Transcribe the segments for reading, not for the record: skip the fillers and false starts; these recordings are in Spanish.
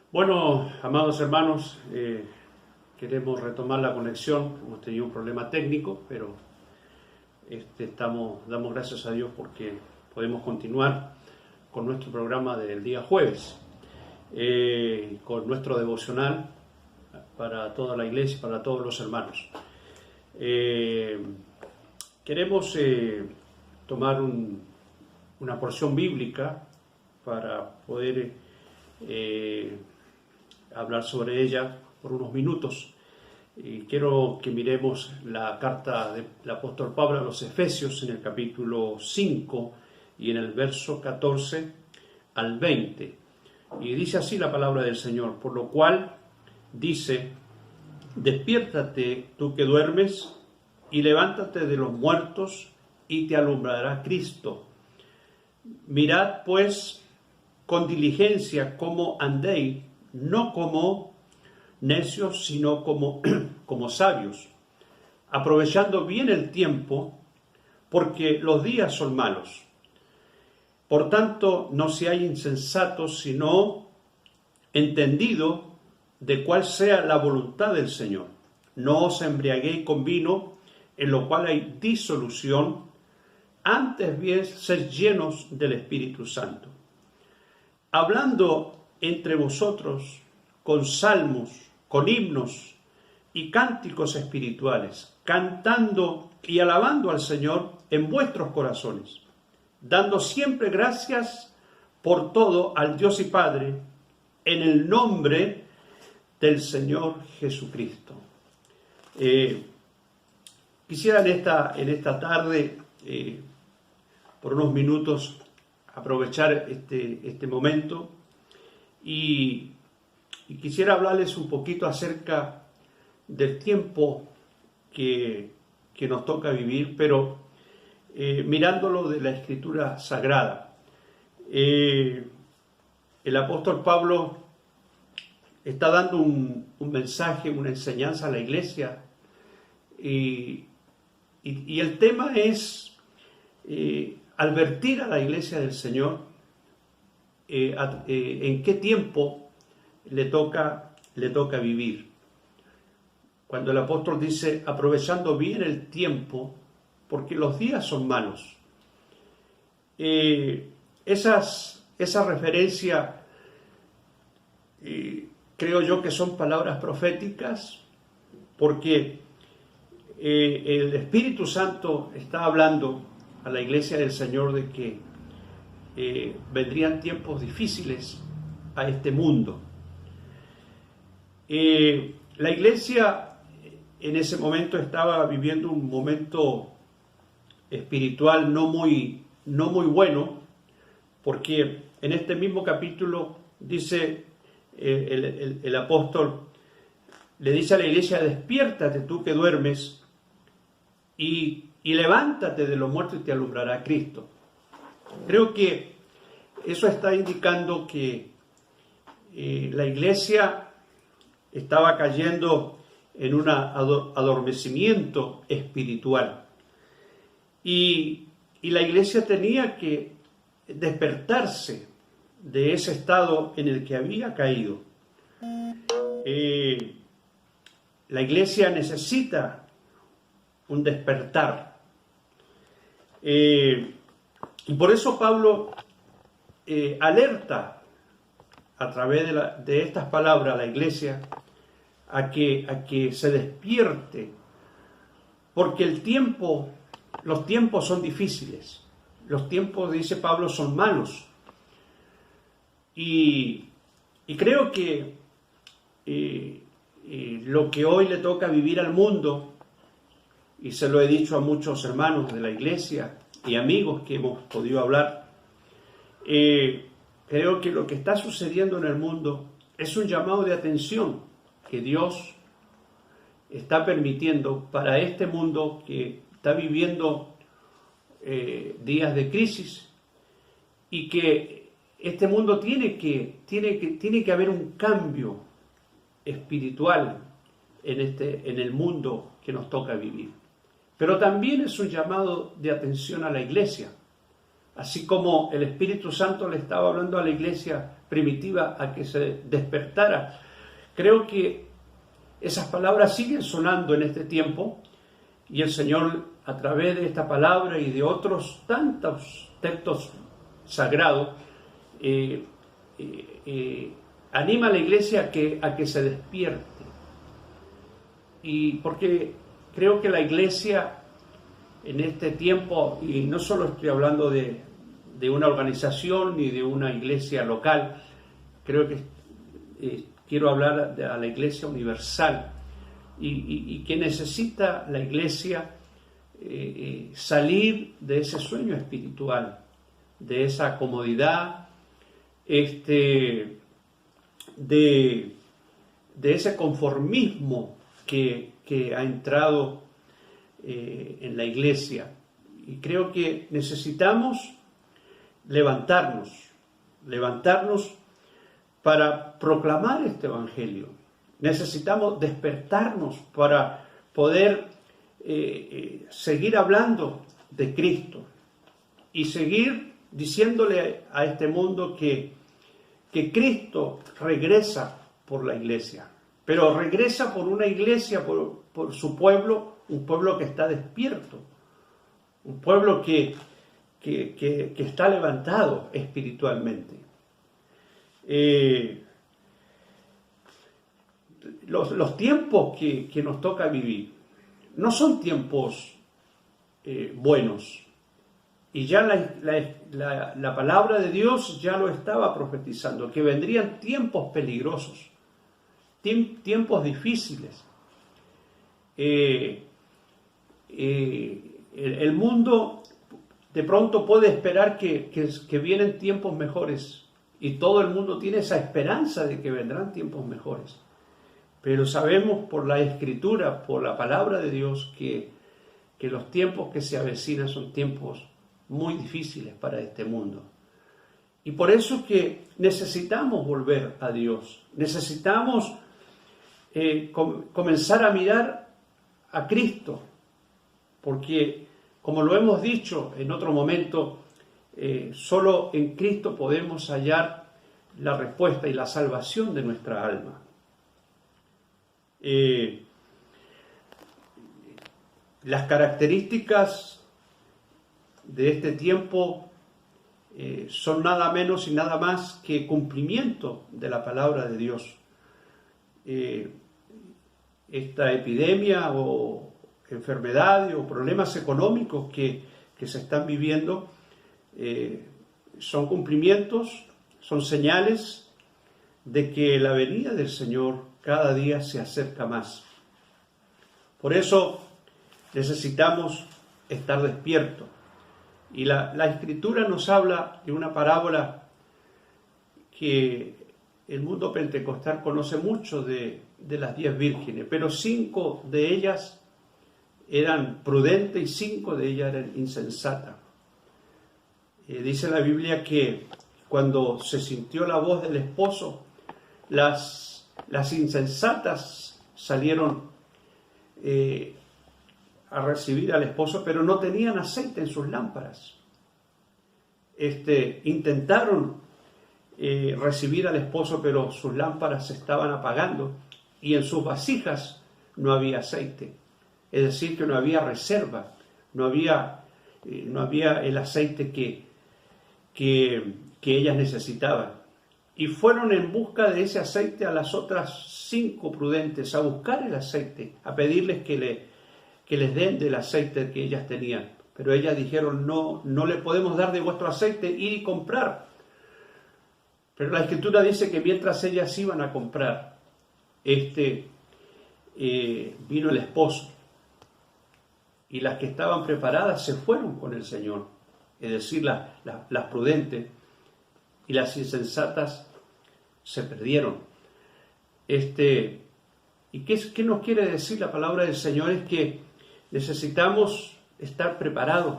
Bueno, amados hermanos, queremos retomar la conexión. Hemos tenido un problema técnico, pero damos gracias a Dios porque podemos continuar con nuestro programa del día jueves, con nuestro devocional para toda la iglesia, para todos los hermanos. Queremos tomar una porción bíblica para poder hablar sobre ella por unos minutos. Y quiero que miremos la carta del apóstol Pablo a los Efesios en el capítulo 5 y en el verso 14 al 20. Y dice así la palabra del Señor: por lo cual dice, despiértate tú que duermes, y levántate de los muertos, y te alumbrará Cristo. Mirad pues con diligencia cómo andéis, no como necios, sino como sabios, aprovechando bien el tiempo, porque los días son malos. Por tanto, no seáis insensatos, sino entendido de cuál sea la voluntad del Señor. No os embriaguéis con vino, en lo cual hay disolución, antes bien sed llenos del Espíritu Santo, hablando entre vosotros con salmos, con himnos y cánticos espirituales, cantando y alabando al Señor en vuestros corazones, dando siempre gracias por todo al Dios y Padre, en el nombre del Señor Jesucristo. Quisiera en esta tarde, por unos minutos, aprovechar este momento y quisiera hablarles un poquito acerca del tiempo que nos toca vivir, pero mirándolo de la Escritura Sagrada. El apóstol Pablo está dando un mensaje, una enseñanza a la iglesia, y el tema es advertir a la iglesia del Señor en qué tiempo le toca vivir. Cuando el apóstol dice, aprovechando bien el tiempo, porque los días son malos. Esa referencia, creo yo que son palabras proféticas, porque el Espíritu Santo está hablando a la iglesia del Señor de que vendrían tiempos difíciles a este mundo. La iglesia en ese momento estaba viviendo un momento espiritual no muy bueno, porque en este mismo capítulo dice el apóstol, le dice a la iglesia, despiértate tú que duermes, y levántate de los muertos y te alumbrará Cristo. Creo que eso está indicando que la iglesia estaba cayendo en un adormecimiento espiritual. Y la iglesia tenía que despertarse de ese estado en el que había caído. La iglesia necesita un despertar. Y por eso Pablo alerta a través de estas palabras a la iglesia a que se despierte, porque los tiempos son difíciles. Los tiempos, dice Pablo, son malos. Y creo que lo que hoy le toca vivir al mundo, y se lo he dicho a muchos hermanos de la iglesia y amigos que hemos podido hablar, creo que lo que está sucediendo en el mundo es un llamado de atención que Dios está permitiendo para este mundo que está viviendo días de crisis, y que este mundo tiene que haber un cambio espiritual en el mundo que nos toca vivir. Pero también es un llamado de atención a la iglesia, así como el Espíritu Santo le estaba hablando a la iglesia primitiva a que se despertara. Creo que esas palabras siguen sonando en este tiempo y el Señor, a través de esta palabra y de otros tantos textos sagrados, anima a la iglesia a que se despierte. Y porque creo que la iglesia en este tiempo, y no solo estoy hablando de una organización ni de una iglesia local, creo que quiero hablar a la iglesia universal y que necesita la iglesia salir de ese sueño espiritual, de esa comodidad, de ese conformismo que ha entrado en la iglesia. Y creo que necesitamos levantarnos para proclamar este evangelio. Necesitamos despertarnos para poder seguir hablando de Cristo y seguir diciéndole a este mundo que Cristo regresa por la iglesia, pero regresa por una iglesia, por su pueblo, un pueblo que está despierto, un pueblo que está levantado espiritualmente. Los tiempos que nos toca vivir no son tiempos buenos. Y ya la palabra de Dios ya lo estaba profetizando, que vendrían tiempos peligrosos, tiempos difíciles. El mundo de pronto puede esperar que vienen tiempos mejores, y todo el mundo tiene esa esperanza de que vendrán tiempos mejores. Pero sabemos por la Escritura, por la palabra de Dios, que los tiempos que se avecinan son tiempos muy difíciles para este mundo. Y por eso que necesitamos volver a Dios. Necesitamos comenzar a mirar a Cristo. Porque, como lo hemos dicho en otro momento, solo en Cristo podemos hallar la respuesta y la salvación de nuestra alma. Las características de este tiempo son nada menos y nada más que cumplimiento de la palabra de Dios. Esta epidemia o enfermedades o problemas económicos que se están viviendo son cumplimientos, son señales de que la venida del Señor cada día se acerca más. Por eso necesitamos estar despiertos. Y la Escritura nos habla de una parábola que el mundo pentecostal conoce mucho de las 10 vírgenes, pero 5 de ellas eran prudentes y 5 de ellas eran insensatas. Dice la Biblia que cuando se sintió la voz del esposo, las insensatas salieron a recibir al esposo, pero no tenían aceite en sus lámparas. Intentaron recibir al esposo, pero sus lámparas se estaban apagando y en sus vasijas no había aceite. Es decir, que no había reserva, no había el aceite que ellas necesitaban. Y fueron en busca de ese aceite a las otras 5 prudentes, a buscar el aceite, a pedirles que les den del aceite que ellas tenían. Pero ellas dijeron, no le podemos dar de vuestro aceite, ir y comprar. Pero la Escritura dice que mientras ellas iban a comprar, vino el esposo. Y las que estaban preparadas se fueron con el Señor. Es decir, las prudentes, y las insensatas se perdieron. ¿Y qué nos quiere decir la palabra del Señor? Es que necesitamos estar preparados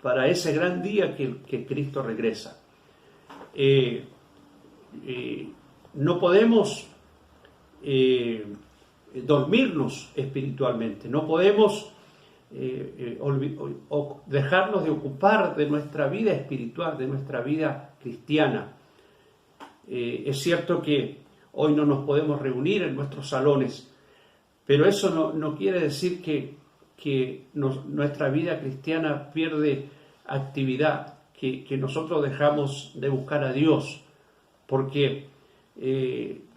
para ese gran día que Cristo regresa. No podemos dormirnos espiritualmente, no podemos o dejarnos de ocupar de nuestra vida espiritual, de nuestra vida cristiana. Es cierto que hoy no nos podemos reunir en nuestros salones, pero eso no quiere decir que nuestra vida cristiana pierde actividad, que nosotros dejamos de buscar a Dios, porque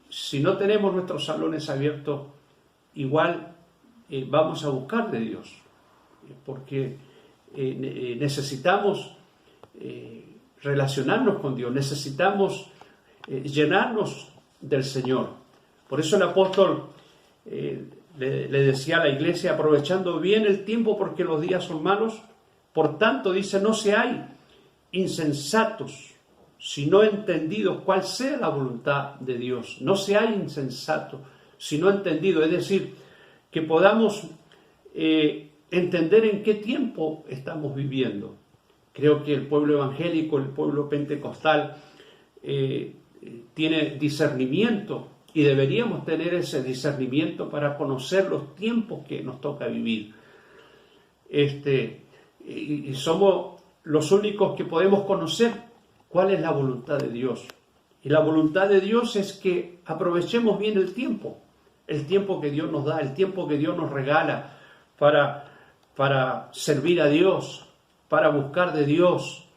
si no tenemos nuestros salones abiertos, igual vamos a buscar de Dios, porque necesitamos relacionarnos con Dios, necesitamos llenarnos del Señor. Por eso el apóstol le decía a la iglesia, aprovechando bien el tiempo porque los días son malos, por tanto dice, no seáis insensatos, sino entendidos cuál sea la voluntad de Dios. No seáis insensatos, sino entendidos, es decir, que podamos entender en qué tiempo estamos viviendo. Creo que el pueblo evangélico, el pueblo pentecostal, tiene discernimiento y deberíamos tener ese discernimiento para conocer los tiempos que nos toca vivir. Y somos los únicos que podemos conocer cuál es la voluntad de Dios. Y la voluntad de Dios es que aprovechemos bien el tiempo que Dios nos da, el tiempo que Dios nos regala para servir a Dios, para buscar de Dios,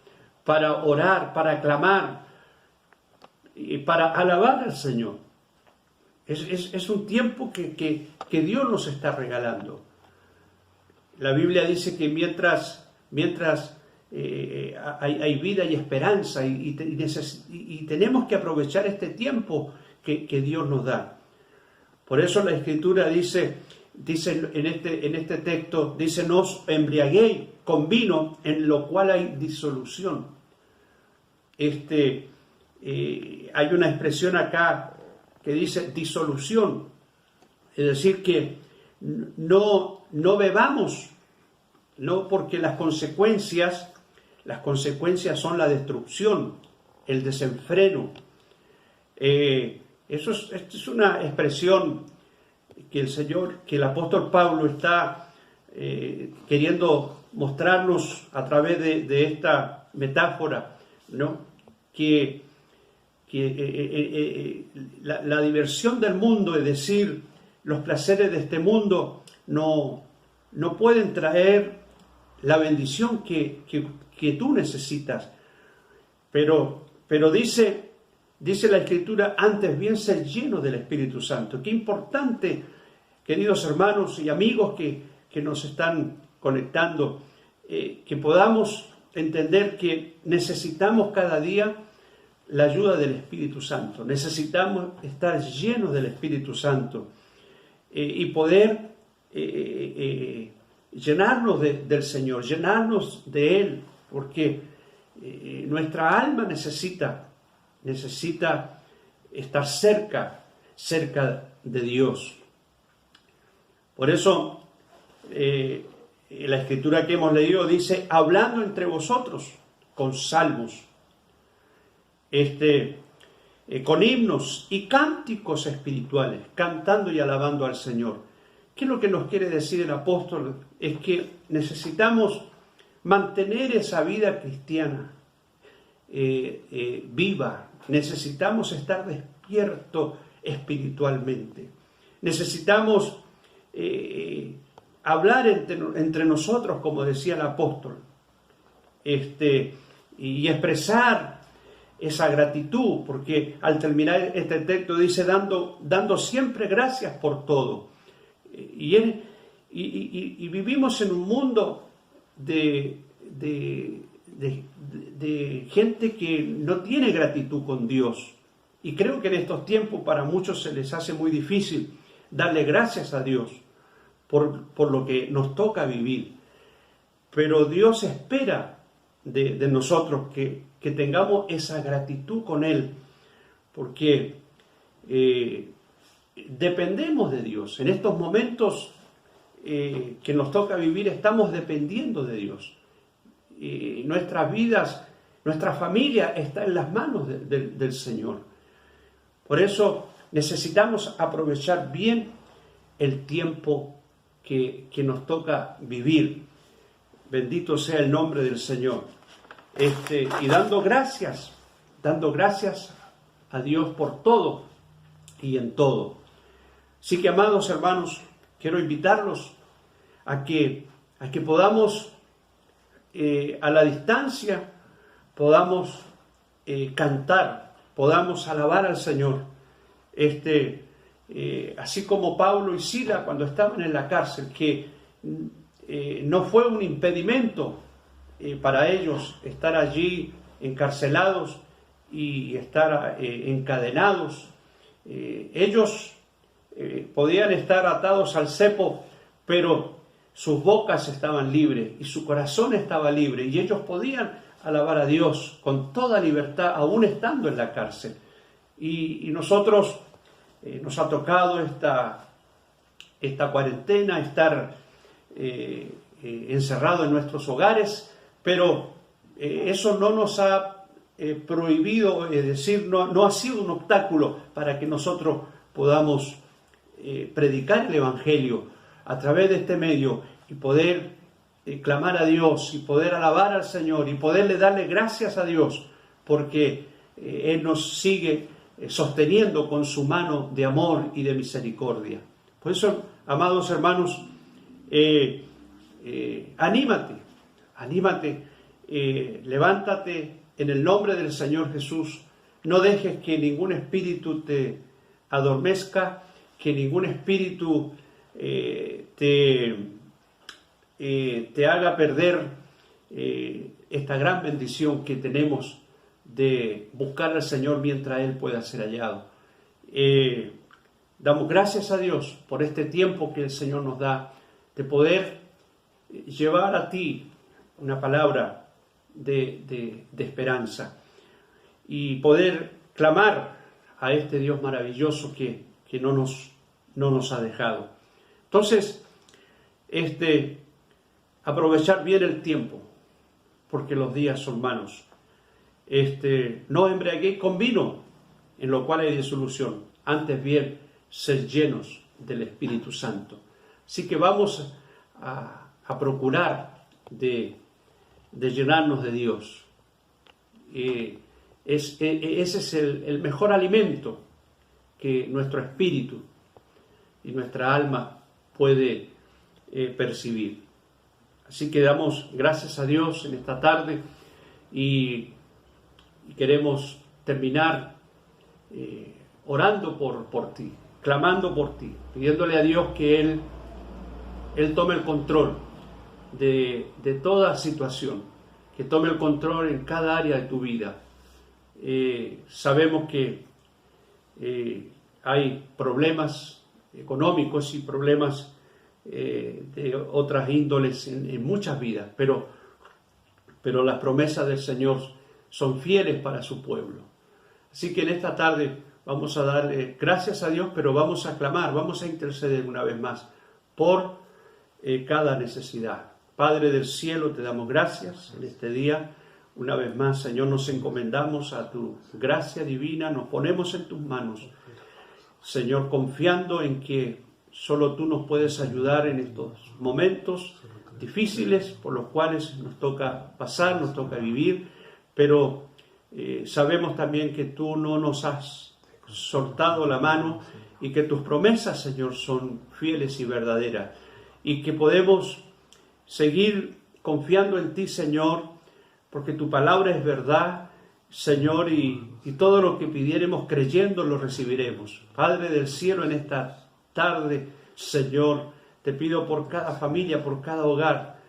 para orar, para clamar y para alabar al Señor. Es un tiempo que Dios nos está regalando. La Biblia dice que mientras hay vida y esperanza y tenemos que aprovechar este tiempo que Dios nos da. Por eso la Escritura dice en este texto, dice, no os embriaguéis con vino en lo cual hay disolución. Hay una expresión acá que dice disolución, es decir, que no bebamos, no, porque las consecuencias son la destrucción, el desenfreno. Esto es una expresión que el apóstol Pablo está queriendo mostrarnos a través de esta metáfora, ¿no? Que la diversión del mundo, es decir, los placeres de este mundo, no pueden traer la bendición que tú necesitas. Pero dice la Escritura, antes bien ser lleno del Espíritu Santo. Qué importante, queridos hermanos y amigos que nos están conectando, que podamos entender que necesitamos cada día la ayuda del Espíritu Santo. Necesitamos estar llenos del Espíritu Santo y poder llenarnos del Señor, llenarnos de Él, porque nuestra alma necesita estar cerca de Dios. Por eso la Escritura que hemos leído dice, hablando entre vosotros con salmos, con himnos y cánticos espirituales, cantando y alabando al Señor. ¿Qué es lo que nos quiere decir el apóstol? Es que necesitamos mantener esa vida cristiana viva. Necesitamos estar despiertos espiritualmente. Necesitamos hablar entre nosotros, como decía el apóstol, y expresar esa gratitud, porque al terminar este texto dice dando siempre gracias por todo. Y vivimos en un mundo de gente que no tiene gratitud con Dios. Y creo que en estos tiempos para muchos se les hace muy difícil darle gracias a Dios por lo que nos toca vivir. Pero Dios espera de nosotros que tengamos esa gratitud con Él, porque dependemos de Dios. En estos momentos que nos toca vivir, estamos dependiendo de Dios. Nuestras vidas, nuestra familia está en las manos del Señor. Por eso necesitamos aprovechar bien el tiempo que nos toca vivir. Bendito sea el nombre del Señor. Y dando gracias a Dios por todo y en todo. Así que, amados hermanos, quiero invitarlos a que podamos, a la distancia, podamos cantar, podamos alabar al Señor. Así como Pablo y Sila cuando estaban en la cárcel, que no fue un impedimento para ellos estar allí encarcelados y estar encadenados. Ellos podían estar atados al cepo, pero sus bocas estaban libres y su corazón estaba libre, y ellos podían alabar a Dios con toda libertad, aún estando en la cárcel. Y nosotros nos ha tocado esta cuarentena, estar encerrado en nuestros hogares, pero eso no nos ha prohibido, es decir, no ha sido un obstáculo para que nosotros podamos predicar el Evangelio a través de este medio y poder clamar a Dios y poder alabar al Señor y poderle darle gracias a Dios, porque Él nos sigue sosteniendo con su mano de amor y de misericordia. Por eso, amados hermanos, anímate, levántate en el nombre del Señor Jesús. No dejes que ningún espíritu te adormezca, que ningún espíritu te haga perder esta gran bendición que tenemos de buscar al Señor mientras Él pueda ser hallado. Damos gracias a Dios por este tiempo que el Señor nos da de poder llevar a ti una palabra de esperanza y poder clamar a este Dios maravilloso que no nos ha dejado. Entonces, aprovechar bien el tiempo, porque los días son malos. No embriaguéis con vino, en lo cual hay disolución, antes bien ser llenos del Espíritu Santo. Así que vamos a procurar de llenarnos de Dios. Ese es el mejor alimento que nuestro espíritu y nuestra alma puede percibir. Así que damos gracias a Dios en esta tarde y queremos terminar orando por ti, clamando por ti, pidiéndole a Dios que Él tome el control de toda situación, que tome el control en cada área de tu vida. Sabemos que hay problemas económicos y problemas de otras índoles en muchas vidas, pero las promesas del Señor son fieles para su pueblo. Así que en esta tarde vamos a darle gracias a Dios, pero vamos a clamar, vamos a interceder una vez más por cada necesidad. Padre del cielo, te damos gracias en este día. Una vez más, Señor, nos encomendamos a tu gracia divina, nos ponemos en tus manos, Señor, confiando en que solo tú nos puedes ayudar en estos momentos difíciles por los cuales nos toca pasar, nos toca vivir, pero sabemos también que tú no nos has soltado la mano y que tus promesas, Señor, son fieles y verdaderas, y que podemos seguir confiando en ti, Señor, porque tu palabra es verdad, Señor, y todo lo que pidiéremos creyendo lo recibiremos. Padre del cielo, en esta tarde, Señor, te pido por cada familia, por cada hogar,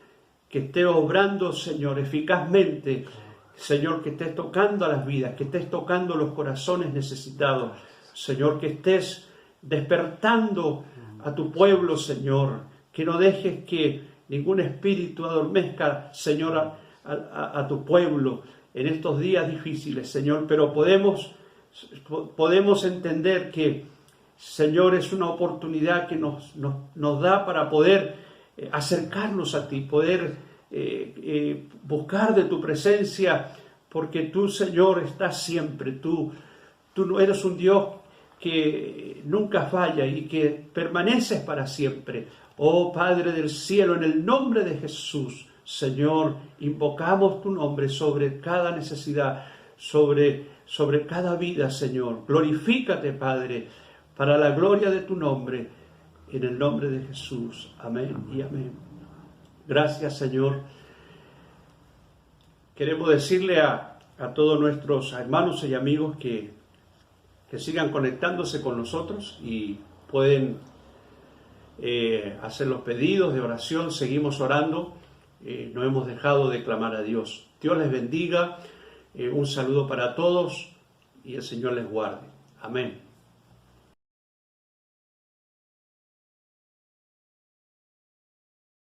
que esté obrando, Señor, eficazmente, Señor, que estés tocando a las vidas, que estés tocando los corazones necesitados, Señor, que estés despertando a tu pueblo, Señor, que no dejes que ningún espíritu adormezca, Señor, a tu pueblo en estos días difíciles, Señor, pero podemos entender que, Señor, es una oportunidad que nos da para poder acercarnos a ti, poder buscar de tu presencia, porque tú, Señor, estás siempre. Tú no eres un Dios que nunca falla y que permaneces para siempre. Oh Padre del cielo, en el nombre de Jesús, Señor, invocamos tu nombre sobre cada necesidad, sobre cada vida, Señor. Glorifícate, Padre, para la gloria de tu nombre, en el nombre de Jesús. Amén y amén. Gracias, Señor. Queremos decirle a todos nuestros hermanos y amigos que sigan conectándose con nosotros y pueden hacer los pedidos de oración. Seguimos orando. No hemos dejado de clamar a Dios. Dios les bendiga. Un saludo para todos y el Señor les guarde. Amén.